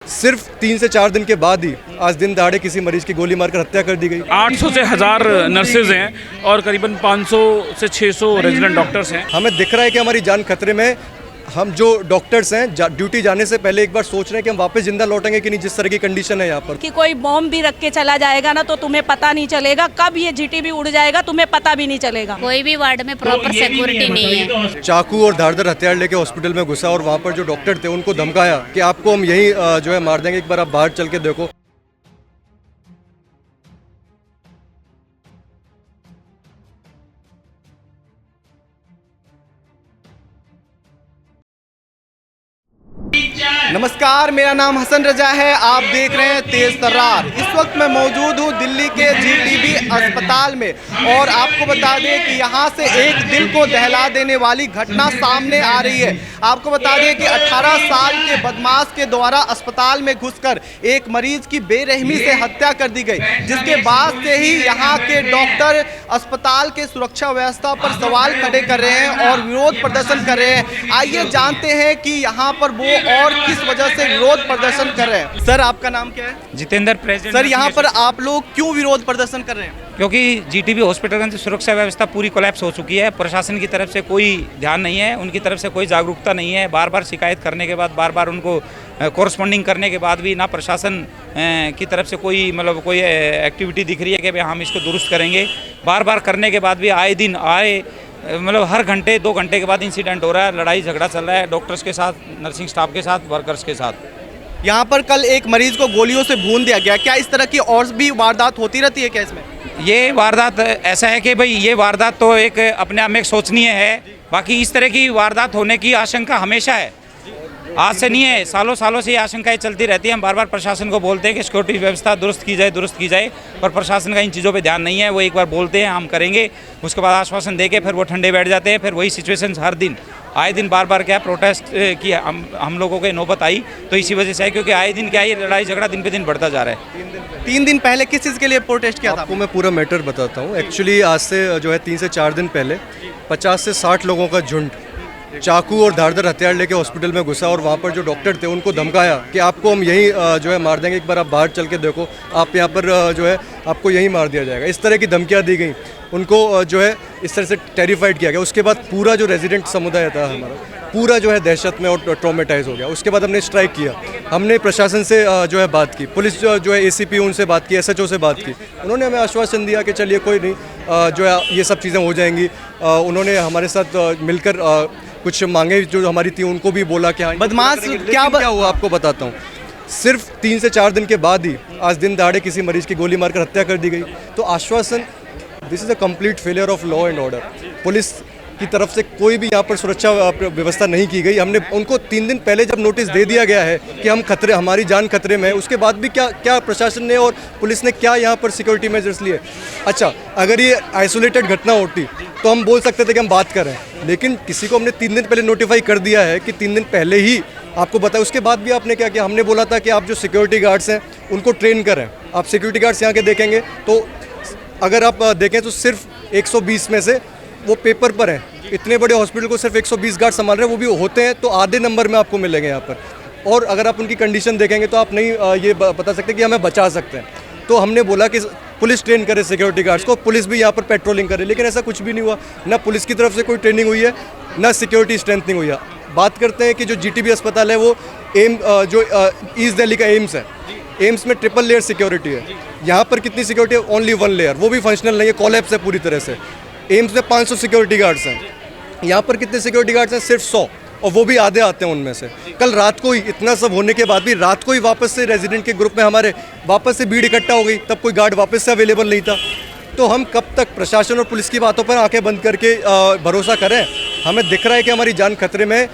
सिर्फ 3 से 4 दिन के बाद ही आज दिन दहाड़े किसी मरीज की गोली मारकर हत्या कर दी गई। 800 से 1000 नर्सेज हैं और करीबन 500 से 600 रेजिडेंट डॉक्टर्स हैं। हमें दिख रहा है कि हमारी जान खतरे में। हम जो डॉक्टर्स हैं ड्यूटी जाने से पहले एक बार सोच रहे हैं कि हम वापस जिंदा लौटेंगे कि नहीं, जिस तरह की कंडीशन है यहाँ पर। कि कोई बॉम्ब भी रख के चला जाएगा ना तो तुम्हें पता नहीं चलेगा, कब ये जीटीबी उड़ जाएगा तुम्हें पता भी नहीं चलेगा। कोई भी वार्ड में प्रॉपर सिक्योरिटी नहीं है। चाकू और धारदार हथियार लेके हॉस्पिटल में घुसा और वहाँ पर जो डॉक्टर थे उनको धमकाया कि आपको हम यही जो है मार देंगे, एक बार आप बाहर चल के देखो। नमस्कार, मेरा नाम हसन रजा है। आप देख रहे हैं तेज तर्रार। इस वक्त मैं मौजूद हूं दिल्ली के जीटीबी अस्पताल में और आपको बता दें कि यहां से एक दिल को दहला देने वाली घटना सामने आ रही है। आपको बता दें कि 18 साल के बदमाश के द्वारा अस्पताल में घुसकर एक मरीज की बेरहमी से हत्या कर दी गई, जिसके बाद से ही यहां के डॉक्टर अस्पताल के सुरक्षा व्यवस्था पर सवाल खड़े कर रहे हैं और विरोध प्रदर्शन कर रहे हैं। आइए जानते हैं कि यहाँ पर वो और किस वजह से विरोध प्रदर्शन कर रहे हैं। सर, आपका नाम क्या है? जितेंद्र, प्रेसिडेंट। सर, यहाँ पर आप लोग क्यों विरोध प्रदर्शन कर रहे हैं? क्योंकि जीटीबी हॉस्पिटल की सुरक्षा व्यवस्था पूरी कोलैप्स हो चुकी है। प्रशासन की तरफ से कोई ध्यान नहीं है, उनकी तरफ से कोई जागरूकता नहीं है। बार बार शिकायत करने के बाद, बार बार उनको कोरस्पॉन्डिंग करने के बाद भी ना प्रशासन की तरफ से कोई कोई एक्टिविटी दिख रही है कि भाई हम इसको दुरुस्त करेंगे। बार बार करने के बाद भी आए दिन हर घंटे 2 घंटे के बाद इंसिडेंट हो रहा है, लड़ाई झगड़ा चल रहा है डॉक्टर्स के साथ, नर्सिंग स्टाफ के साथ, वर्कर्स के साथ। यहाँ पर कल एक मरीज को गोलियों से भून दिया गया। क्या इस तरह की और भी वारदात होती रहती है क्या इसमें? ये वारदात ऐसा है कि भाई ये वारदात तो एक अपने आप में एक सोचनीय है, बाकी इस तरह की वारदात होने की आशंका हमेशा है, आज से नहीं है, सालों सालों से ये आशंकाएं चलती रहती हैं। हम बार बार प्रशासन को बोलते हैं कि सिक्योरिटी व्यवस्था दुरुस्त की जाए, पर प्रशासन का इन चीज़ों पे ध्यान नहीं है। वो एक बार बोलते हैं हम करेंगे, उसके बाद आश्वासन देके फिर वो ठंडे बैठ जाते हैं। फिर वही सिचुएशन हर दिन आए दिन बार बार क्या प्रोटेस्ट की हम लोगों के नौबत आई तो इसी वजह से है, क्योंकि आए दिन क्या ये लड़ाई झगड़ा दिन पे दिन बढ़ता जा रहा है। 3 दिन पहले किस चीज़ के लिए प्रोटेस्ट किया था? आपको मैं पूरा मैटर बताता हूँ। एक्चुअली आज से जो है 3 से 4 दिन पहले 50 से 60 लोगों का झुंड चाकू और धारदार हथियार लेके हॉस्पिटल में घुसा और वहाँ पर जो डॉक्टर थे उनको धमकाया कि आपको हम यही जो है मार देंगे, एक बार आप बाहर चल के देखो, आप यहाँ पर जो है आपको यही मार दिया जाएगा। इस तरह की धमकियाँ दी गई, उनको जो है इस तरह से टेरिफाइड किया गया। उसके बाद पूरा जो रेजिडेंट समुदाय था हमारा पूरा जो है दहशत में और ट्रॉमेटाइज हो गया। उसके बाद हमने स्ट्राइक किया, हमने प्रशासन से जो है बात की, पुलिस जो है ACP उनसे बात की, SHO से बात की। उन्होंने हमें आश्वासन दिया कि चलिए कोई नहीं, जो है ये सब चीज़ें हो जाएंगी। उन्होंने हमारे साथ मिलकर कुछ मांगे जो हमारी थी उनको भी बोला कि हाँ बदमाश क्या हुआ आपको बताता हूँ। सिर्फ 3 से 4 दिन के बाद ही आज दिन दहाड़े किसी मरीज की गोली मारकर हत्या कर दी गई। तो आश्वासन, this is a complete failure of law and order. Police की तरफ से कोई भी यहाँ पर सुरक्षा व्यवस्था नहीं की गई। हमने उनको 3 दिन पहले जब नोटिस दे दिया गया है कि हम खतरे, हमारी जान खतरे में है, उसके बाद भी क्या प्रशासन ने और पुलिस ने क्या यहाँ पर सिक्योरिटी मेजर्स लिए? अच्छा, अगर ये आइसोलेटेड घटना होती तो हम बोल सकते थे कि हम बात कर रहे हैं, लेकिन किसी को हमने 3 दिन पहले नोटिफाई कर दिया है कि 3 दिन पहले ही आपको बताया। उसके बाद भी आपने क्या किया? हमने बोला था कि आप जो सिक्योरिटी गार्ड्स हैं उनको ट्रेन करें। आप सिक्योरिटी गार्ड्स यहाँ के देखेंगे तो अगर आप देखें तो सिर्फ 120 में से वो पेपर पर हैं। इतने बड़े हॉस्पिटल को सिर्फ 120 गार्ड संभाल रहे हैं, वो भी होते हैं तो आधे नंबर में आपको मिलेंगे यहाँ पर। और अगर आप उनकी कंडीशन देखेंगे तो आप नहीं ये बता सकते कि हमें बचा सकते हैं। तो हमने बोला कि पुलिस ट्रेन करे सिक्योरिटी गार्ड्स को, पुलिस भी यहाँ पर पेट्रोलिंग करे, लेकिन ऐसा कुछ भी नहीं हुआ। ना पुलिस की तरफ से कोई ट्रेनिंग हुई है, ना सिक्योरिटी स्ट्रेंथनिंग हुई है। बात करते हैं कि जो GTB अस्पताल है वो जो ईस्ट दिल्ली का एम्स है, एम्स में 3 लेयर सिक्योरिटी है। यहाँ पर कितनी सिक्योरिटी है? ओनली 1 लेयर, वो भी फंक्शनल नहीं है, कोलैप्स है पूरी तरह से। एम्स में 500 सिक्योरिटी गार्ड्स हैं, यहाँ पर कितने सिक्योरिटी गार्ड्स हैं? सिर्फ 100, और वो भी आधे आते हैं उनमें से। कल रात को ही इतना सब होने के बाद भी रात को ही वापस से रेजिडेंट के ग्रुप में हमारे वापस से भीड़ इकट्ठा हो गई, तब कोई गार्ड वापस से अवेलेबल नहीं था। तो हम कब तक प्रशासन और पुलिस की बातों पर आंखें बंद करके भरोसा करें? हमें दिख रहा है कि हमारी जान खतरे में।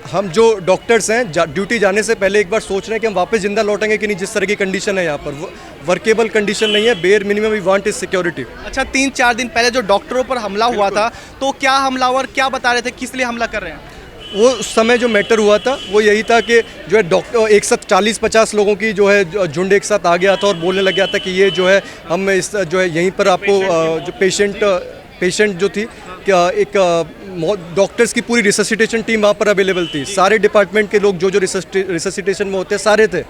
हम जो डॉक्टर्स हैं ड्यूटी जाने से पहले एक बार सोच रहे हैं कि हम वापस जिंदा लौटेंगे कि नहीं, जिस तरह की कंडीशन है यहाँ पर वर्केबल कंडीशन नहीं है। Bare minimum we want is security. अच्छा, 3-4 दिन पहले जो डॉक्टरों पर हमला हुआ था तो क्या हमलावर क्या बता रहे थे, किस लिए हमला कर रहे हैं? वो उस समय जो मैटर हुआ था वो यही था कि जो है डॉक्टर एक साथ 40-50 लोगों की जो है झुंड एक साथ आ गया था और बोलने लग गया था कि ये जो है हम इस जो है यहीं पर आपको जो पेशेंट जो थी क्या एक डॉक्टर्स की पूरी रिससिटेशन टीम वहाँ पर अवेलेबल थी। सारे डिपार्टमेंट के लोग जो रिससिटेशन में होते हैं सारे थे।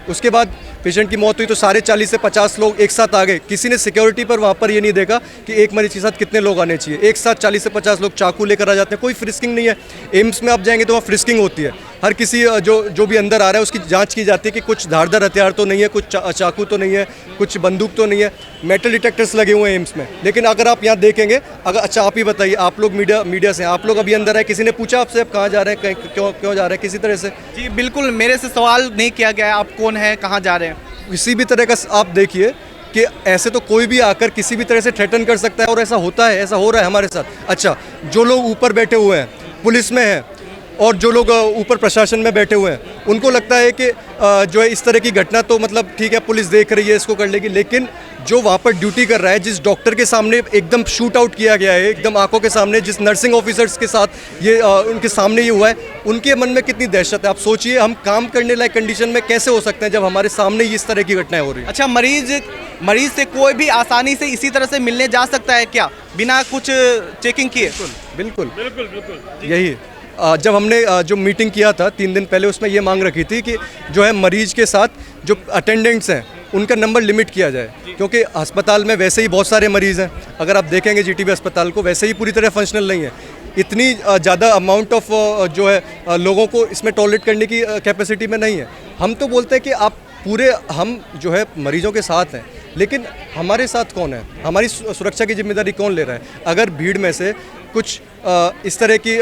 उसके बाद पेशेंट की मौत हुई तो सारे 40 से 50 लोग एक साथ आ गए। किसी ने सिक्योरिटी पर वहाँ पर ये नहीं देखा कि एक मरीज के साथ कितने लोग आने चाहिए। एक साथ 40 से 50 लोग चाकू लेकर आ जाते हैं, कोई फ्रिस्किंग नहीं है। एम्स में आप जाएंगे तो वहाँ फ्रिस्किंग होती है। हर किसी जो भी अंदर आ रहा है उसकी जांच की जाती है कि कुछ धारदार हथियार तो नहीं है, कुछ चाकू तो नहीं है, कुछ बंदूक तो नहीं है। मेटल डिटेक्टर्स लगे हुए हैं एम्स में। लेकिन अगर आप यहाँ देखेंगे, अगर अच्छा आप ही बताइए, आप लोग मीडिया से, आप लोग अभी अंदर आए, किसी ने पूछा आपसे आप कहाँ जा रहे हैं, क्यों जा रहे हैं, किसी तरह से? जी बिल्कुल, मेरे से सवाल नहीं किया गया है आप कौन है, कहाँ जा रहे हैं। किसी भी तरह का आप देखिए कि ऐसे तो कोई भी आकर किसी भी तरह से थ्रेटन कर सकता है, और ऐसा होता है, ऐसा हो रहा है हमारे साथ। अच्छा, जो लोग ऊपर बैठे हुए हैं, पुलिस में हैं, और जो लोग ऊपर प्रशासन में बैठे हुए हैं, उनको लगता है कि जो है इस तरह की घटना तो मतलब ठीक है, पुलिस देख रही है, इसको कर लेगी। लेकिन जो वहाँ पर ड्यूटी कर रहा है, जिस डॉक्टर के सामने एकदम शूट आउट किया गया है, एकदम आंखों के सामने, जिस नर्सिंग ऑफिसर्स के साथ ये उनके सामने ये हुआ है, उनके मन में कितनी दहशत है। आप सोचिए, हम काम करने लायक कंडीशन में कैसे हो सकते हैं जब हमारे सामने इस तरह की घटनाएं हो रही है। अच्छा, मरीज से कोई भी आसानी से इसी तरह से मिलने जा सकता है क्या, बिना कुछ चेकिंग किए? बिल्कुल बिल्कुल बिल्कुल यही जब हमने जो मीटिंग किया था 3 दिन पहले, उसमें ये मांग रखी थी कि जो है मरीज के साथ जो अटेंडेंट्स हैं उनका नंबर लिमिट किया जाए, क्योंकि अस्पताल में वैसे ही बहुत सारे मरीज़ हैं। अगर आप देखेंगे जीटीबी अस्पताल को, वैसे ही पूरी तरह फंक्शनल नहीं है। इतनी ज़्यादा अमाउंट ऑफ जो है लोगों को इसमें टॉलरेट करने की कैपेसिटी में नहीं है। हम तो बोलते हैं कि आप हम जो है मरीजों के साथ हैं, लेकिन हमारे साथ कौन है, हमारी सुरक्षा की जिम्मेदारी कौन ले रहा है? अगर भीड़ में से कुछ इस तरह की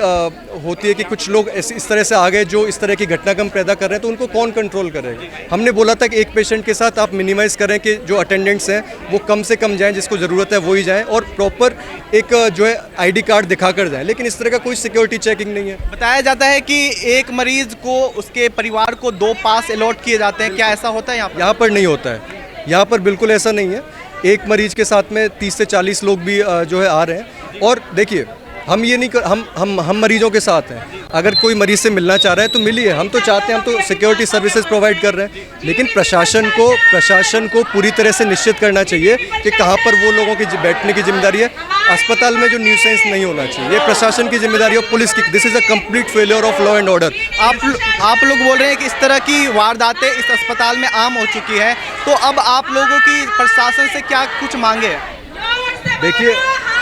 होती है कि कुछ लोग इस तरह से आ गए जो इस तरह की घटनाक्रम पैदा कर रहे हैं, तो उनको कौन कंट्रोल करेगा? हमने बोला था कि एक पेशेंट के साथ आप मिनिमाइज़ करें कि जो अटेंडेंट्स हैं वो कम से कम जाएं, जिसको ज़रूरत है वो ही जाएं, और प्रॉपर एक जो है आईडी कार्ड दिखा कर जाएँ। लेकिन इस तरह का कोई सिक्योरिटी चेकिंग नहीं है। बताया जाता है कि एक मरीज को, उसके परिवार को 2 पास अलॉट किए जाते हैं, क्या ऐसा होता है यहाँ पर? नहीं होता है, यहाँ पर बिल्कुल ऐसा नहीं है। एक मरीज के साथ में 30 से 40 लोग भी जो है आ रहे हैं। और देखिए, हम ये नहीं कर, हम मरीजों के साथ हैं। अगर कोई मरीज से मिलना चाह रहा है तो मिलिए, हम तो चाहते हैं, हम तो सिक्योरिटी सर्विसेज प्रोवाइड कर रहे हैं। लेकिन प्रशासन को पूरी तरह से निश्चित करना चाहिए कि कहाँ पर वो लोगों की बैठने की जिम्मेदारी है। अस्पताल में जो न्यूसेंस नहीं होना चाहिए, ये प्रशासन की जिम्मेदारी है, पुलिस की। This is a complete failure of law and order. आप लोग बोल रहे हैं कि इस तरह की वारदातें इस अस्पताल में आम हो चुकी है, तो अब आप लोगों की प्रशासन से क्या कुछ मांगे हैं? देखिए,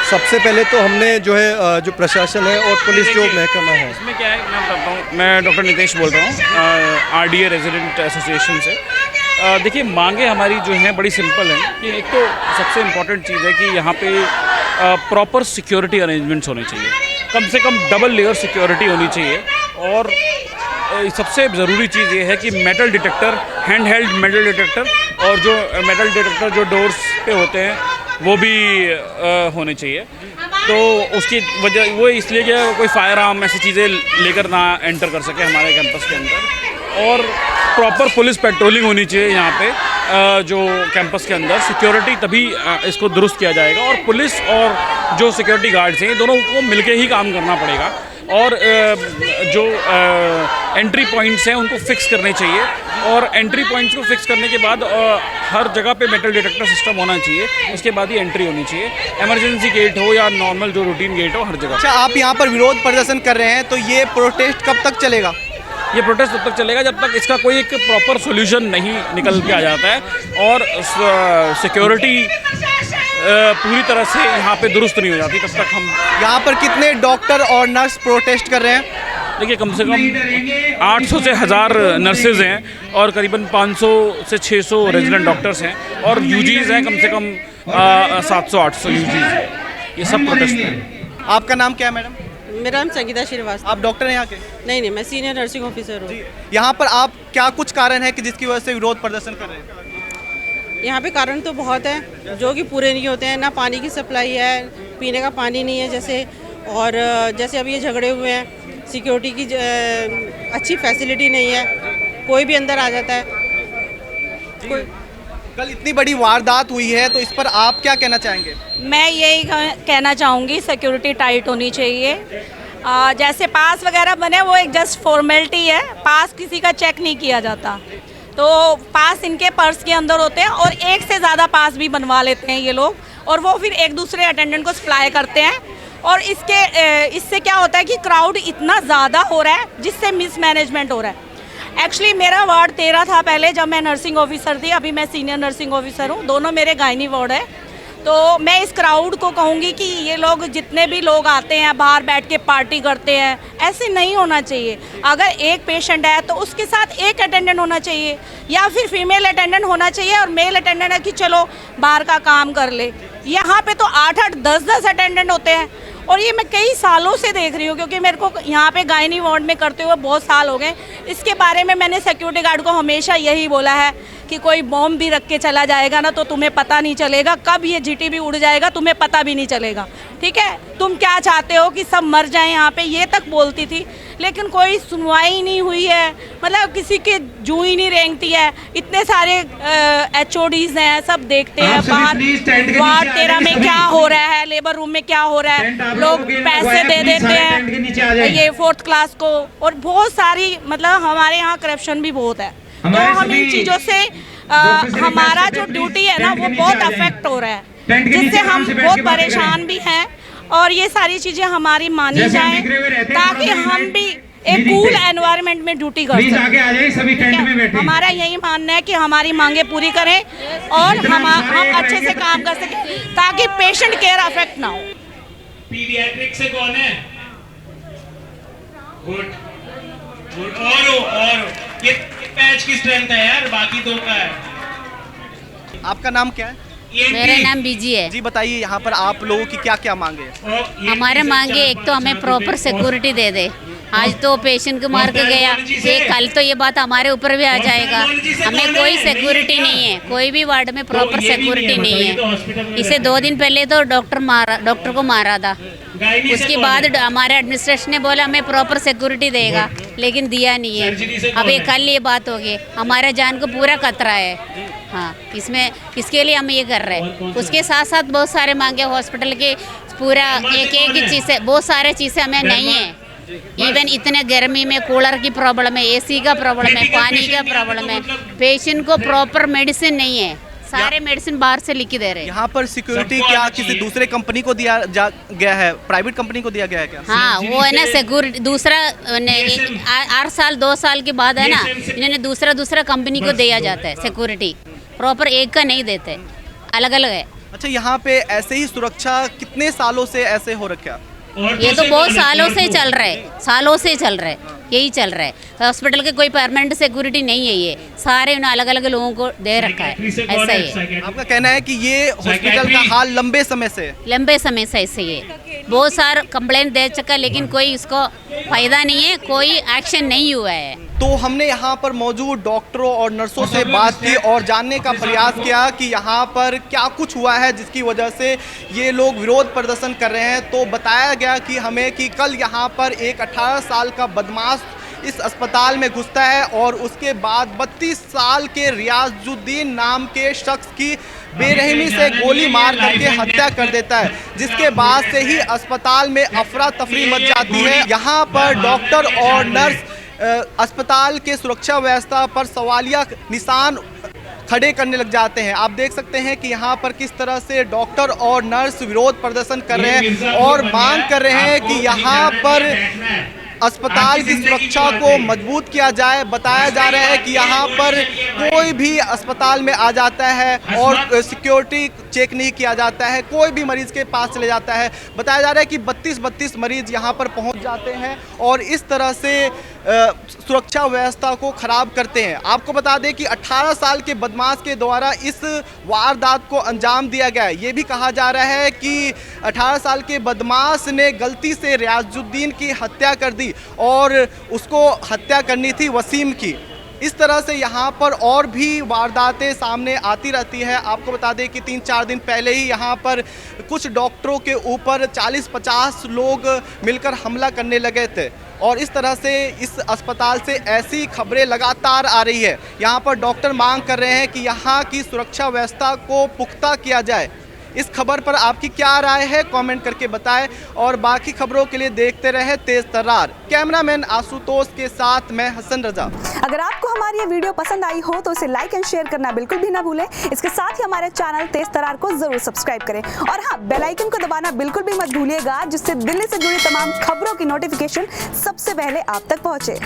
सबसे पहले तो हमने जो है जो प्रशासन है और पुलिस जो महकमा है, इसमें क्या है, मैं बताता हूँ। मैं डॉक्टर नितेश बोल रहा हूँ, RDA रेजिडेंट एसोसिएशन से। देखिए, मांगे हमारी जो हैं बड़ी सिंपल हैं कि एक तो सबसे इम्पॉर्टेंट चीज़ है कि यहाँ पे प्रॉपर सिक्योरिटी अरेंजमेंट्स होने चाहिए, कम से कम डबल लेयर सिक्योरिटी होनी चाहिए। और सबसे ज़रूरी चीज़ ये है कि metal detector, hand held metal detector, और जो मेटल डिटेक्टर जो डोर्स पे होते हैं वो भी होने चाहिए। तो उसकी वजह वो इसलिए कि कोई फायर आर्म ऐसी चीज़ें लेकर ना एंटर कर सके हमारे कैंपस के अंदर। और प्रॉपर पुलिस पेट्रोलिंग होनी चाहिए यहाँ पे जो कैंपस के अंदर। सिक्योरिटी तभी इसको दुरुस्त किया जाएगा, और पुलिस और जो सिक्योरिटी गार्ड्स हैं दोनों को मिलके ही काम करना पड़ेगा। और जो एंट्री पॉइंट्स हैं उनको फिक्स करने चाहिए, और एंट्री पॉइंट्स को फिक्स करने के बाद हर जगह पे मेटल डिटेक्टर सिस्टम होना चाहिए। उसके बाद ही एंट्री होनी चाहिए, इमरजेंसी गेट हो या नॉर्मल जो रूटीन गेट हो, हर जगह। अच्छा, आप यहाँ पर विरोध प्रदर्शन कर रहे हैं, तो ये प्रोटेस्ट कब तक चलेगा? ये प्रोटेस्ट तब तक चलेगा जब तक इसका कोई एक प्रॉपर सोल्यूशन नहीं निकल के आ जाता है, और सिक्योरिटी पूरी तरह से यहाँ पे दुरुस्त नहीं हो जाती, तब तक हम। यहाँ पर कितने डॉक्टर और नर्स प्रोटेस्ट कर रहे हैं? देखिए, कम से कम 800 से 1000 नर्सेज हैं, और करीबन 500 से 600 रेजिडेंट डॉक्टर्स हैं, और यूजीज़ हैं कम से कम 700-800 यूजीज़ हैं। ये सब प्रोटेस्ट हैं। आपका नाम क्या है मैडम? मेरा नाम संगीता श्रीवास्तव। आप डॉक्टर हैं यहाँ के? नहीं, मैं सीनियर नर्सिंग ऑफिसर हूँ। यहाँ पर आप क्या कुछ कारण है कि जिसकी वजह से विरोध प्रदर्शन कर रहे हैं? यहाँ पे कारण तो बहुत है जो कि पूरे नहीं होते हैं। ना पानी की सप्लाई है, पीने का पानी नहीं है जैसे, और जैसे अभी ये झगड़े हुए हैं, सिक्योरिटी की अच्छी फैसिलिटी नहीं है, कोई भी अंदर आ जाता है। कल इतनी बड़ी वारदात हुई है, तो इस पर आप क्या कहना चाहेंगे? मैं यही कहना चाहूँगी, सिक्योरिटी टाइट होनी चाहिए। जैसे पास वगैरह बने, वो एक जस्ट फॉर्मेलिटी है, पास किसी का चेक नहीं किया जाता। तो पास इनके पर्स के अंदर होते हैं, और एक से ज़्यादा पास भी बनवा लेते हैं ये लोग, और वो फिर एक दूसरे अटेंडेंट को सप्लाई करते हैं। और इससे क्या होता है कि क्राउड इतना ज़्यादा हो रहा है जिससे मिसमैनेजमेंट हो रहा है। एक्चुअली मेरा वार्ड 13 था पहले जब मैं नर्सिंग ऑफिसर थी, अभी मैं सीनियर नर्सिंग ऑफिसर हूँ, दोनों मेरे गायनी वार्ड है। तो मैं इस क्राउड को कहूँगी कि ये लोग जितने भी लोग आते हैं बाहर बैठ के पार्टी करते हैं, ऐसे नहीं होना चाहिए। अगर एक पेशेंट है तो उसके साथ एक अटेंडेंट होना चाहिए या फिर फीमेल अटेंडेंट होना चाहिए और मेल अटेंडेंट है कि चलो बाहर का काम कर ले। यहाँ पे तो 8-8, 10-10 अटेंडेंट होते हैं और ये मैं कई सालों से देख रही हूँ, क्योंकि मेरे को यहाँ पे गायनी वार्ड में करते हुए बहुत साल हो गए। इसके बारे में मैंने सिक्योरिटी गार्ड को हमेशा यही बोला है कि कोई बॉम्ब भी रख के चला जाएगा ना तो तुम्हें पता नहीं चलेगा, कब ये जीटीबी उड़ जाएगा तुम्हें पता भी नहीं चलेगा। ठीक है, तुम क्या चाहते हो कि सब मर जाएं यहाँ पे, ये तक बोलती थी, लेकिन कोई सुनवाई नहीं हुई है। मतलब किसी के जू ही नहीं रेंगती है। इतने सारे HODs हैं, सब देखते हैं बाहर वार्ड 13 में क्या हो रहा है, लेबर रूम में क्या हो रहा है, लोग पैसे दे देते हैं ये 4th क्लास को, और बहुत सारी मतलब हमारे यहाँ करप्शन भी बहुत है। तो हम इन चीज़ों से हमारा जो ड्यूटी है ना वो बहुत अफेक्ट हो रहा है, जिससे हम बहुत परेशान भी हैं और ये सारी चीज़ें हमारी मानी जाएं ताकि हम भी एक कूल एनवायरनमेंट में ड्यूटी कर सकें। हमारा यही मानना है कि हमारी मांगे पूरी करें और हम अच्छे से काम कर सकें ताकि पेशेंट केयर अफेक्ट ना हो। पीडियाट्रिक से कौन है? Good good. और ये पैच की स्ट्रेंथ है यार, बाकी दो का है। आपका नाम क्या है? मेरा नाम बीजी है जी बताइए, यहाँ पर आप लोगों की क्या क्या मांगे हैं? हमारे मांगे एक तो हमें प्रॉपर सिक्योरिटी दे दे। आज तो पेशेंट को मार के गया, ये कल तो ये बात हमारे ऊपर भी आ जाएगा। हमें कोई सिक्योरिटी नहीं है, कोई भी वार्ड में प्रॉपर सिक्योरिटी नहीं है। इसे 2 दिन पहले तो डॉक्टर को मारा था। उसके बाद हमारे एडमिनिस्ट्रेशन ने बोला हमें प्रॉपर सिक्योरिटी देगा, लेकिन दिया नहीं है। अब ये कल ये बात होगी, हमारे जान को पूरा खतरा है। हाँ, इसके लिए हम ये कर रहे हैं। उसके साथ साथ बहुत सारे मांगे हॉस्पिटल के, पूरा एक चीज़ है, बहुत सारे चीज़ें हमें नहीं है। इवन इतने गर्मी में कूलर की प्रॉब्लम है, AC का प्रॉब्लम है, पानी का प्रॉब्लम है, पेशेंट को प्रॉपर मेडिसिन नहीं है, सारे मेडिसिन बाहर से लिख के दे रहे हैं। यहाँ पर सिक्योरिटी क्या किसी दूसरे कंपनी को दिया गया है, प्राइवेट कंपनी को दिया गया है क्या? हाँ, वो है ना सिक्योरिटी दूसरा 8 साल 2 साल के बाद है ना, इन्होंने दूसरा कंपनी को दिया जाता है सिक्योरिटी, प्रॉपर एक का नहीं देते, अलग अलग है। अच्छा, यहाँ पे ऐसे ही सुरक्षा कितने सालों से ऐसे हो रखा? ये तो बहुत सालों से चल रहा है, सालों से चल रहा है, यही चल रहा है। हॉस्पिटल के कोई परमानेंट सिक्योरिटी नहीं है, ये सारे उन्हें अलग अलग लोगों को दे रखा है, ऐसा ही है। आपका कहना है कि ये हॉस्पिटल का हाल लंबे समय से ऐसे ही है। बहुत सारा कंप्लेंट दे चुका, लेकिन कोई इसको फायदा नहीं है, कोई एक्शन नहीं हुआ है। तो हमने यहाँ पर मौजूद डॉक्टरों और नर्सों से बात की और जानने का प्रयास किया कि यहाँ पर क्या कुछ हुआ है जिसकी वजह से ये लोग विरोध प्रदर्शन कर रहे हैं। तो बताया गया कि हमें कि कल यहाँ पर एक 18 साल का बदमाश इस अस्पताल में घुसता है और उसके बाद 32 साल के रियाजुद्दीन नाम के शख्स की बेरहमी से गोली मार करके हत्या कर देता है, जिसके बाद से ही अस्पताल में अफरा तफरी मच जाती है। यहाँ पर डॉक्टर और नर्स अस्पताल के सुरक्षा व्यवस्था पर सवालिया निशान खड़े करने लग जाते हैं। आप देख सकते हैं कि यहाँ पर किस तरह से डॉक्टर और नर्स विरोध प्रदर्शन कर रहे हैं और मांग कर रहे हैं कि यहाँ पर अस्पताल की सुरक्षा को मजबूत किया जाए। बताया जा रहा है कि यहाँ पर कोई भी अस्पताल में आ जाता है और सिक्योरिटी चेक नहीं किया जाता है, कोई भी मरीज़ के पास चले जाता है। बताया जा रहा है कि 32 मरीज़ यहाँ पर पहुँच जाते हैं और इस तरह से सुरक्षा व्यवस्था को ख़राब करते हैं। आपको बता दें कि 18 साल के बदमाश के द्वारा इस वारदात को अंजाम दिया गया है। ये भी कहा जा रहा है कि 18 साल के बदमाश ने गलती से रियाजुद्दीन की हत्या कर दी और उसको हत्या करनी थी वसीम की। इस तरह से यहाँ पर और भी वारदातें सामने आती रहती है। आपको बता दें कि 3-4 दिन पहले ही यहाँ पर कुछ डॉक्टरों के ऊपर 40-50 लोग मिलकर हमला करने लगे थे और इस तरह से इस अस्पताल से ऐसी खबरें लगातार आ रही है। यहाँ पर डॉक्टर मांग कर रहे हैं कि यहाँ की सुरक्षा व्यवस्था को पुख्ता किया जाए। इस खबर पर आपकी क्या राय है, कमेंट करके बताएं और बाकी खबरों के लिए देखते रहे तेज तर्रार। कैमरामैन आशुतोष के साथ मैं हसन रजा। अगर आपको हमारी ये वीडियो पसंद आई हो तो इसे लाइक एंड शेयर करना बिल्कुल भी ना भूलें। इसके साथ ही हमारे चैनल तेज तर्रार को जरूर सब्सक्राइब करें और हाँ, बेल आइकन को दबाना बिल्कुल भी मत भूलिएगा, जिससे दिल्ली से जुड़ी तमाम खबरों की नोटिफिकेशन सबसे पहले आप तक पहुंचे।